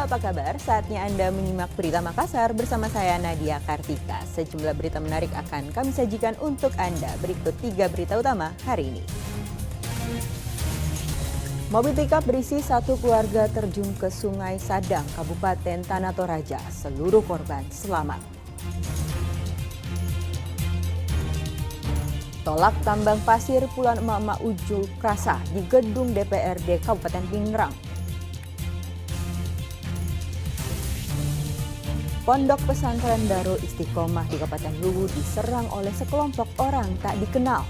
apa kabar? Saatnya Anda menyimak Berita Makassar bersama saya Nadia Kartika. Sejumlah berita menarik akan kami sajikan untuk Anda. Berikut 3 berita utama hari ini. Mobil pickup berisi satu keluarga terjun ke Sungai Sadang, Kabupaten Tanah Toraja. Seluruh korban selamat. Tolak tambang pasir puluhan emak-emak unjuk rasa di gedung DPRD Kabupaten Pingrang. Pondok pesantren Darul Istiqomah di Kabupaten Luwu diserang oleh sekelompok orang tak dikenal.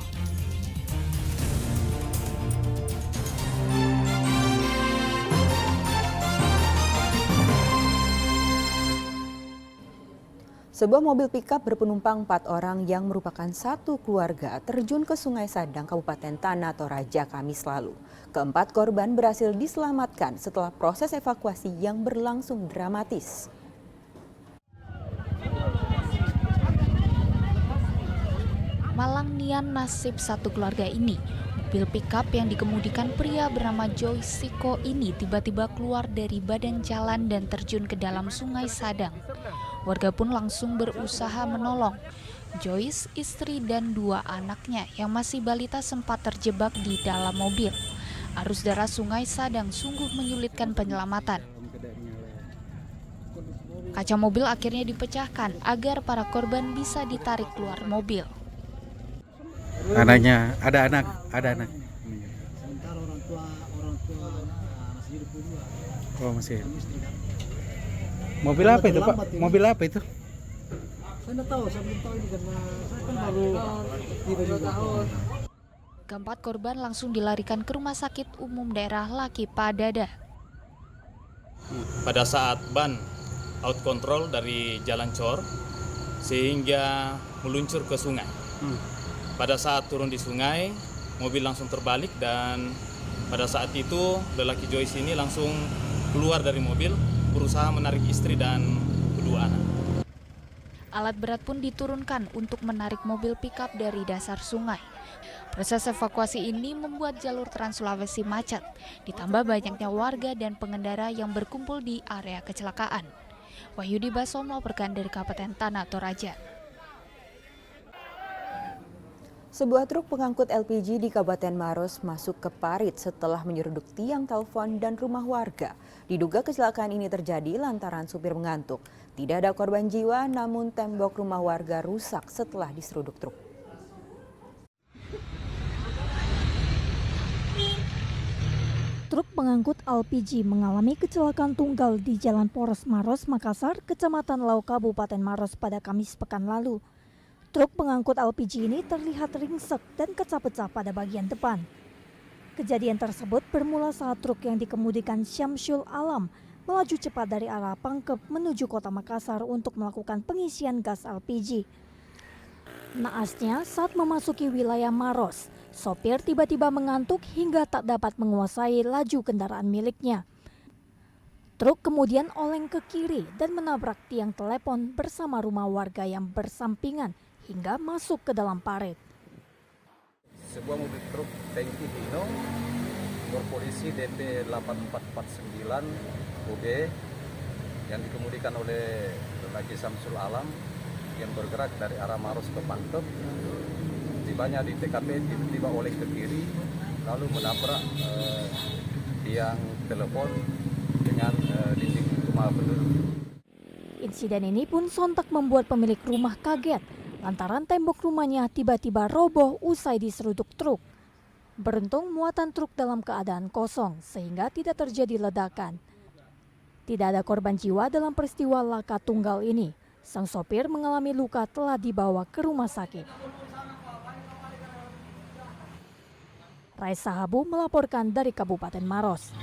Sebuah mobil pickup berpenumpang 4 orang yang merupakan satu keluarga terjun ke Sungai Sadang, Kabupaten Tanah Toraja, Kamis lalu. Keempat korban berhasil diselamatkan setelah proses evakuasi yang berlangsung dramatis. Malang nian nasib satu keluarga ini. Mobil pickup yang dikemudikan pria bernama Joyce Siko ini tiba-tiba keluar dari badan jalan dan terjun ke dalam Sungai Sadang. Warga pun langsung berusaha menolong. Joyce, istri dan 2 anaknya yang masih balita sempat terjebak di dalam mobil. Arus deras Sungai Sadang sungguh menyulitkan penyelamatan. Kaca mobil akhirnya dipecahkan agar para korban bisa ditarik keluar mobil. Anaknya ada anak. Sementara orang tua masih hidup dulu. Oh masih. Mobil apa itu Pak? Mobil apa itu? Saya tidak tahu, saya belum tahu ini karena saya kan baru tiba juga. Keempat korban langsung dilarikan ke Rumah Sakit Umum Daerah Laki Padada. Pada saat ban out control dari jalan cor sehingga meluncur ke sungai. Pada saat turun di sungai, mobil langsung terbalik dan pada saat itu lelaki Joyce ini langsung keluar dari mobil berusaha menarik istri dan kedua anak. Alat berat pun diturunkan untuk menarik mobil pickup dari dasar sungai. Proses evakuasi ini membuat jalur Trans Sulawesi macet, ditambah banyaknya warga dan pengendara yang berkumpul di area kecelakaan. Wahyudi Baso melaporkan dari Kabupaten Tanah Toraja. Sebuah truk pengangkut LPG di Kabupaten Maros masuk ke parit setelah menyeruduk tiang telepon dan rumah warga. Diduga kecelakaan ini terjadi lantaran supir mengantuk. Tidak ada korban jiwa, namun tembok rumah warga rusak setelah diseruduk truk. Truk pengangkut LPG mengalami kecelakaan tunggal di Jalan Poros Maros, Makassar, Kecamatan Lau, Kabupaten Maros pada Kamis pekan lalu. Truk pengangkut LPG ini terlihat ringsek dan kaca-pecah pada bagian depan. Kejadian tersebut bermula saat truk yang dikemudikan Syamsul Alam melaju cepat dari arah Pangkep menuju kota Makassar untuk melakukan pengisian gas LPG. Naasnya saat memasuki wilayah Maros, sopir tiba-tiba mengantuk hingga tak dapat menguasai laju kendaraan miliknya. Truk kemudian oleng ke kiri dan menabrak tiang telepon bersama rumah warga yang bersampingan hingga masuk ke dalam parit. Sebuah mobil truk tangki Hino berpolisi DP 8449 UB yang dikemudikan oleh lelaki Syamsul Alam yang bergerak dari arah Maros ke Pangkep. Tibanya di TKP tiba-tiba oleh ke kiri lalu menabrak tiang telepon dengan dinding rumah penduduk. Insiden ini pun sontak membuat pemilik rumah kaget lantaran tembok rumahnya tiba-tiba roboh usai diseruduk truk. Beruntung muatan truk dalam keadaan kosong sehingga tidak terjadi ledakan. Tidak ada korban jiwa dalam peristiwa laka tunggal ini. Sang sopir mengalami luka telah dibawa ke rumah sakit. Raisa Habu melaporkan dari Kabupaten Maros.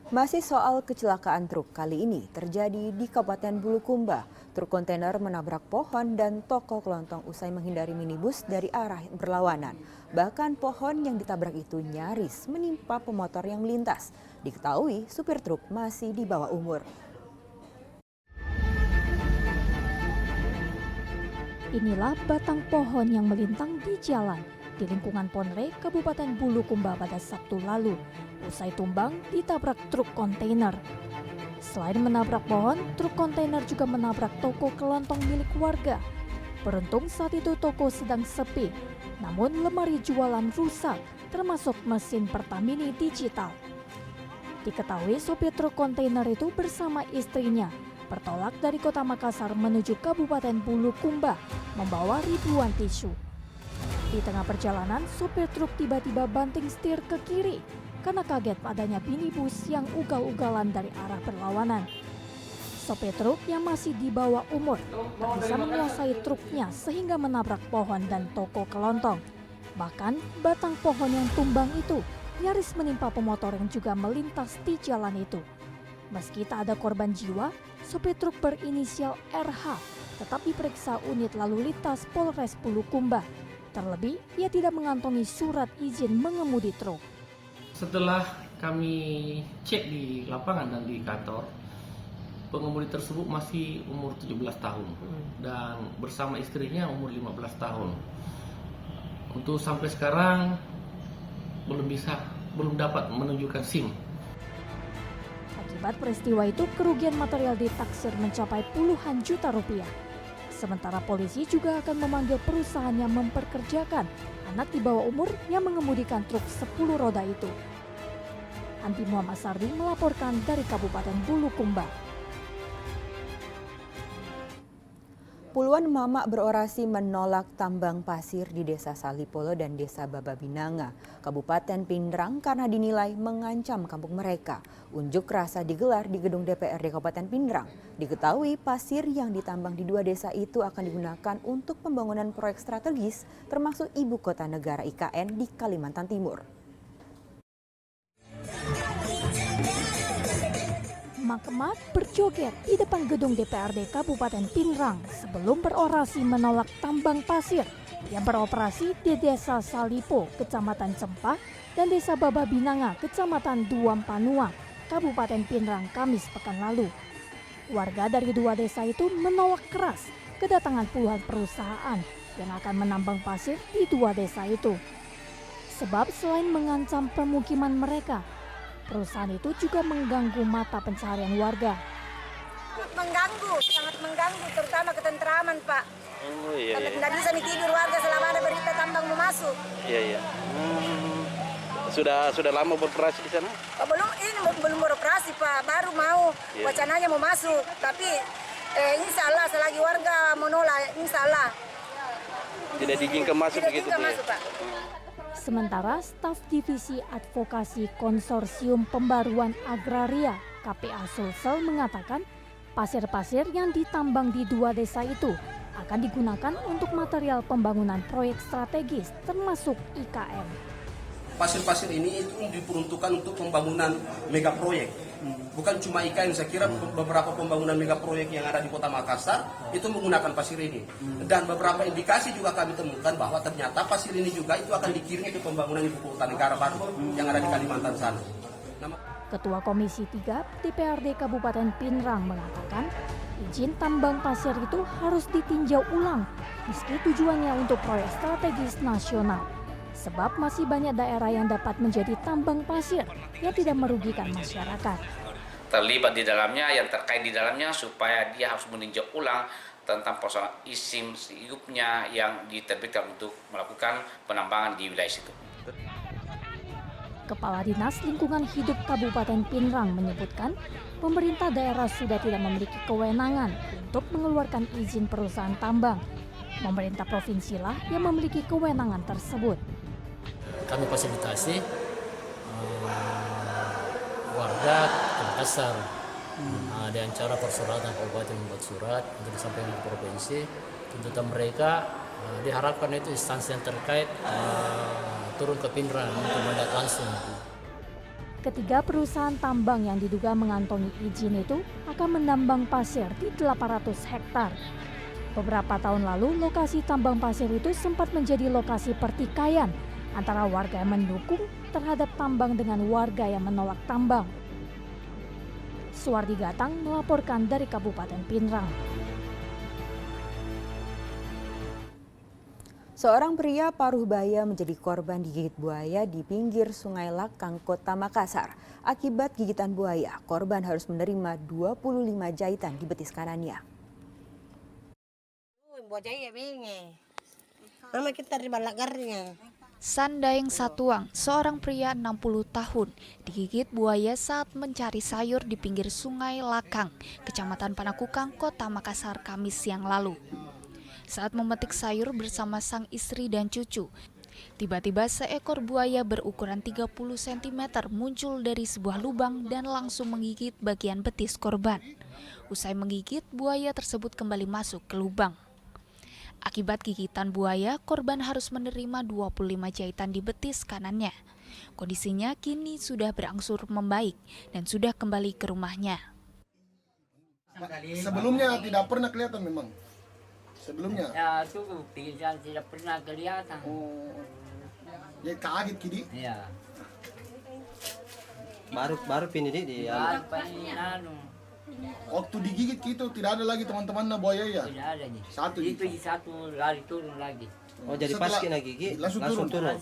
Masih soal kecelakaan truk, kali ini terjadi di Kabupaten Bulukumba. Truk kontainer menabrak pohon dan toko kelontong usai menghindari minibus dari arah berlawanan. Bahkan pohon yang ditabrak itu nyaris menimpa pemotor yang melintas. Diketahui supir truk masih di bawah umur. Inilah batang pohon yang melintang di jalan. di lingkungan Ponre, Kabupaten Bulukumba pada Sabtu lalu. Usai tumbang, ditabrak truk kontainer. Selain menabrak pohon, truk kontainer juga menabrak toko kelontong milik warga. Beruntung saat itu toko sedang sepi, namun lemari jualan rusak, termasuk mesin Pertamini digital. Diketahui sopir truk kontainer itu bersama istrinya bertolak dari kota Makassar menuju Kabupaten Bulukumba membawa ribuan tisu. Di tengah perjalanan, sopir truk tiba-tiba banting setir ke kiri karena kaget adanya minibus yang ugal-ugalan dari arah berlawanan. Sopir truk yang masih di bawah umur tak bisa menguasai truknya sehingga menabrak pohon dan toko kelontong. Bahkan batang pohon yang tumbang itu nyaris menimpa pemotor yang juga melintas di jalan itu. Meski tak ada korban jiwa, sopir truk berinisial RH tetap diperiksa unit lalu lintas Polres Bulukumba. Terlebih, ia tidak mengantongi surat izin mengemudi truk. Setelah kami cek di lapangan dan di kantor, pengemudi tersebut masih umur 17 tahun dan bersama istrinya umur 15 tahun. Untuk sampai sekarang belum dapat menunjukkan SIM. Akibat peristiwa itu, kerugian material ditaksir mencapai puluhan juta rupiah. Sementara polisi juga akan memanggil perusahaan yang memperkerjakan anak di bawah umur yang mengemudikan truk 10 roda itu. Andi Muhammad Sardi melaporkan dari Kabupaten Bulukumba. Puluhan emak-emak berorasi menolak tambang pasir di Desa Salipolo dan Desa Bababinanga, Kabupaten Pindrang karena dinilai mengancam kampung mereka. Unjuk rasa digelar di gedung DPRD Kabupaten Pindrang. Diketahui pasir yang ditambang di dua desa itu akan digunakan untuk pembangunan proyek strategis termasuk ibu kota negara IKN di Kalimantan Timur. Emak-emak berjoget di depan gedung DPRD Kabupaten Pindrang sebelum berorasi menolak tambang pasir yang beroperasi di Desa Salipo, Kecamatan Cempah, dan Desa Bababinanga, Kecamatan Duampanua, Kabupaten Pindrang, Kamis pekan lalu. Warga dari dua desa itu menolak keras kedatangan puluhan perusahaan yang akan menambang pasir di dua desa itu. Sebab selain mengancam pemukiman mereka, perusahaan itu juga mengganggu mata pencaharian warga. Sangat mengganggu, terutama ketentraman, Pak. Oh iya. Karena tidak bisa nih tidur warga selama ada berita tambang mau masuk. Iya. Sudah lama beroperasi di sana? Belum beroperasi, Pak. Baru mau wacananya mau masuk, tapi insya Allah selagi warga menolak, insya Allah. Tidak diizinkan masuk begitu, Pak. Sementara staf Divisi Advokasi Konsorsium Pembaruan Agraria KPA Sulsel mengatakan pasir-pasir yang ditambang di dua desa itu akan digunakan untuk material pembangunan proyek strategis termasuk IKN. Pasir-pasir ini itu diperuntukkan untuk pembangunan mega proyek. Bukan cuma IKN, saya kira beberapa pembangunan mega proyek yang ada di Kota Makassar itu menggunakan pasir ini. Dan beberapa indikasi juga kami temukan bahwa ternyata pasir ini juga itu akan dikirim ke pembangunan ibu kota negara baru yang ada di Kalimantan sana. Ketua Komisi 3 DPRD Kabupaten Pindrang mengatakan izin tambang pasir itu harus ditinjau ulang meski tujuannya untuk proyek strategis nasional. Sebab masih banyak daerah yang dapat menjadi tambang pasir yang tidak merugikan masyarakat. Terlibat di dalamnya, yang terkait di dalamnya supaya dia harus meninjau ulang tentang persoalan izin hidupnya yang diterbitkan untuk melakukan penambangan di wilayah situ. Kepala Dinas Lingkungan Hidup Kabupaten Pindrang menyebutkan pemerintah daerah sudah tidak memiliki kewenangan untuk mengeluarkan izin perusahaan tambang. Pemerintah provinsi lah yang memiliki kewenangan tersebut. Kami fasilitasi warga ke Makassar dengan cara persuratan kabupaten membuat surat untuk disampaikan ke provinsi. Tuntutan mereka diharapkan itu instansi yang terkait turun ke Pindrang untuk mendak langsung. Ketiga perusahaan tambang yang diduga mengantongi izin itu akan menambang pasir di 800 hektar. Beberapa tahun lalu, lokasi tambang pasir itu sempat menjadi lokasi pertikaian antara warga yang mendukung terhadap tambang dengan warga yang menolak tambang. Suwardi Gatang melaporkan dari Kabupaten Pindrang. Seorang pria paruh baya menjadi korban digigit buaya di pinggir Sungai Lakang, Kota Makassar. Akibat gigitan buaya, korban harus menerima 25 jahitan di betis kanannya. Sandaeng Satuang, seorang pria 60 tahun, digigit buaya saat mencari sayur di pinggir Sungai Lakang, Kecamatan Panakukang, Kota Makassar, Kamis siang lalu. Saat memetik sayur bersama sang istri dan cucu, tiba-tiba seekor buaya berukuran 30 cm muncul dari sebuah lubang dan langsung menggigit bagian betis korban. Usai menggigit, buaya tersebut kembali masuk ke lubang. Akibat gigitan buaya, korban harus menerima 25 jahitan di betis kanannya. Kondisinya kini sudah berangsur membaik dan sudah kembali ke rumahnya. Sebelumnya tidak pernah kelihatan memang. Sebelumnya. Ya, itu pingsan tidak pernah kelihatan. Ya kaget kini. Iya. Baru ini di Waktu digigit gitu tidak ada lagi teman-teman buaya ya. Tidak ada nih. Satu. Itu satu lari turun lagi. Oh, jadi pas kena gigi langsung turun.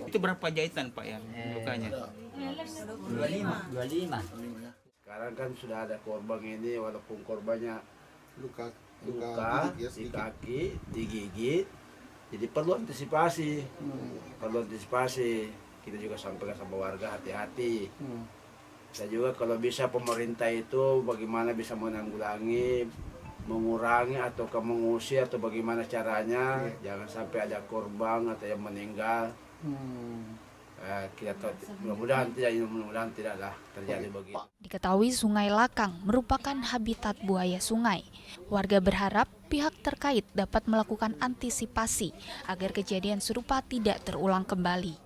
Itu berapa jahitan Pak yang lukanya? 25. Sekarang kan sudah ada korban ini, walaupun korbannya luka di kaki, digigit, jadi perlu antisipasi. Kita juga sampaikan sama warga hati-hati. Saya juga kalau bisa pemerintah itu bagaimana bisa menanggulangi, mengurangi atau mengusir atau bagaimana caranya, jangan sampai ada korban atau yang meninggal. Kita tahu, mudah-mudahan tidaklah terjadi begitu. Diketahui Sungai Lakang merupakan habitat buaya sungai. Warga berharap pihak terkait dapat melakukan antisipasi agar kejadian serupa tidak terulang kembali.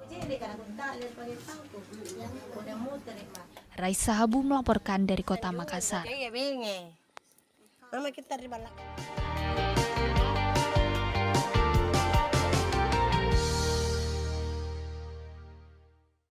Raisa Habu melaporkan dari Kota Makassar.